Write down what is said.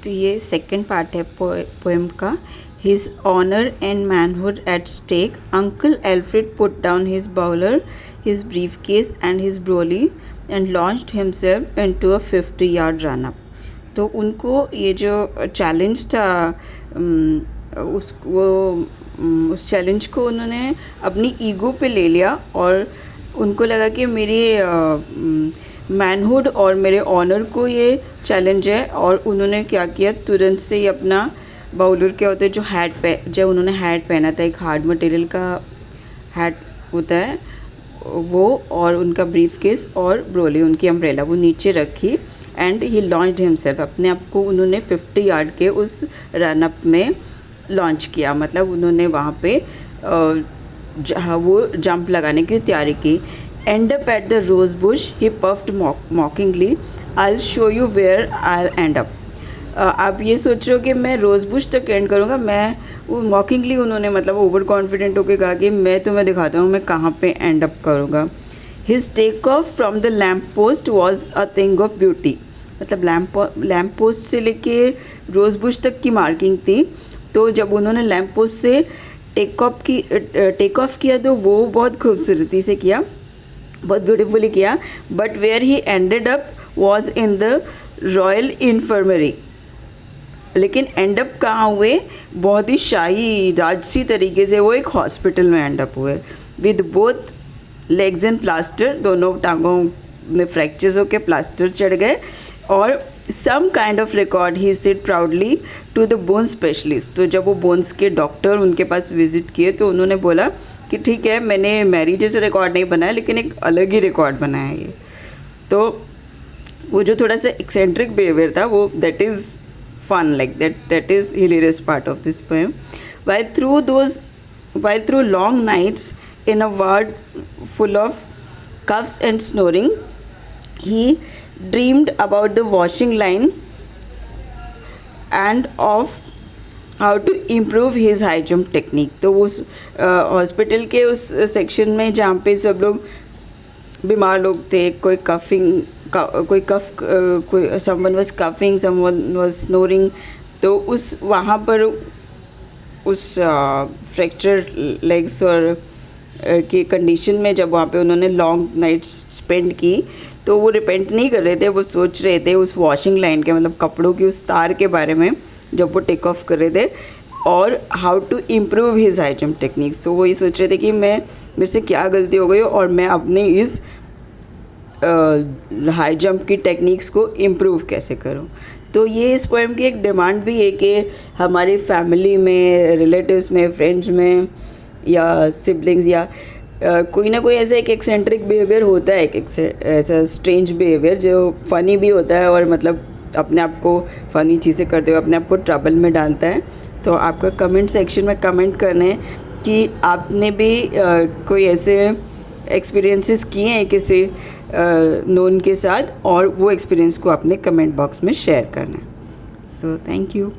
तो ये second part है पोएम का। His honor and manhood at stake, Uncle Alfred put down his bowler, his briefcase and his brolly and launched himself into a 50-yard run-up. तो उनको ये जो challenge था उस चैलेंज को उन्होंने अपनी ईगो पे ले लिया और उनको लगा कि मेरी मैनहुड और मेरे ऑनर को ये चैलेंज है, और उन्होंने क्या किया, तुरंत से ही अपना बाउलर क्या होता है जो उन्होंने हैट पहना था, एक हार्ड मटेरियल का हैट होता है वो, और उनका ब्रीफ केस और ब्रोली उनकी अम्ब्रेला वो नीचे रखी एंड ही लॉन्च्ड हिमसेल्फ, अपने आप को उन्होंने 50 यार्ड के उस रनअप में लॉन्च किया। मतलब उन्होंने वहाँ पे वो जंप लगाने की तैयारी की। End up at the rose bush he puffed mockingly, I will show you where I end up. आप ये सोच रहे हो कि मैं रोज़ बुश तक एंड करूँगा, मैं वो मॉकिंगली उन्होंने मतलब ओवर कॉन्फिडेंट होकर कहा कि मैं तुम्हें दिखाता हूँ मैं कहाँ पे एंड अप करूँगा। His take off from the lamp post was a thing of beauty, मतलब लैम्प पोस्ट से लेके रोज़ बुश तक की मार्किंग थी। तो जब उन्होंने लैम्प पोस्ट से टेक ऑफ किया तो वो बहुत खूबसूरती से किया, बहुत ब्यूटीफुली किया। But where he ended up was in the royal infirmary, लेकिन एंड अप कहाँ हुए, बहुत ही शाही राजसी तरीके से वो एक हॉस्पिटल में एंड अप हुए। With both legs and plaster, दोनों टांगों में फ्रैक्चर्स होके प्लास्टर चढ़ गए। और some kind of record he said proudly to the bone specialist, तो जब वो बोन्स के डॉक्टर उनके पास विजिट किए तो उन्होंने बोला कि ठीक है, मैंने मैरी जैसे रिकॉर्ड नहीं बनाया लेकिन एक अलग ही रिकॉर्ड बनाया है ये। तो वो जो थोड़ा सा एक्सेंट्रिक बिहेवियर था वो that is fun, like that is hilarious part of this poem. While through long nights in a ward full of cuffs and snoring, he dreamed about the washing line and of how to improve his high jump technique. तो उस hospital के उस section में जहाँ पे सब लोग बीमार लोग थे, कोई someone was coughing, someone was snoring, तो उस वहाँ पर उस फ्रैक्चर लेग्स और की कंडीशन में जब वहाँ पे उन्होंने लॉन्ग नाइट्स स्पेंड की तो वो रिपेंट नहीं कर रहे थे, वो सोच रहे थे उस वॉशिंग लाइन के, मतलब कपड़ों की उस तार के बारे में जब वो टेक ऑफ कर रहे थे, और how to improve his high jump techniques. तो वो ये सोच रहे थे कि मेरे से क्या गलती हो गई और मैं अपनी इस हाई जंप की टेक्निक्स को इम्प्रूव कैसे करूं। तो ये इस पोएम की एक डिमांड भी है कि हमारी फैमिली में, रिलेटिव्स में, फ्रेंड्स में या सिबलिंग्स या कोई ना कोई ऐसा एक एक्सेंट्रिक बिहेवियर होता है, एक ऐसा स्ट्रेंज बिहेवियर जो फ़नी भी होता है और मतलब अपने आप को फ़नी चीज़ें करते हुए अपने आप को ट्रबल में डालता है। तो आपका कमेंट सेक्शन में कमेंट करना है कि आपने भी कोई ऐसे एक्सपीरियंसेस किए हैं किसी नोन के साथ, और वो एक्सपीरियंस को अपने कमेंट बॉक्स में शेयर करना है। So thank you.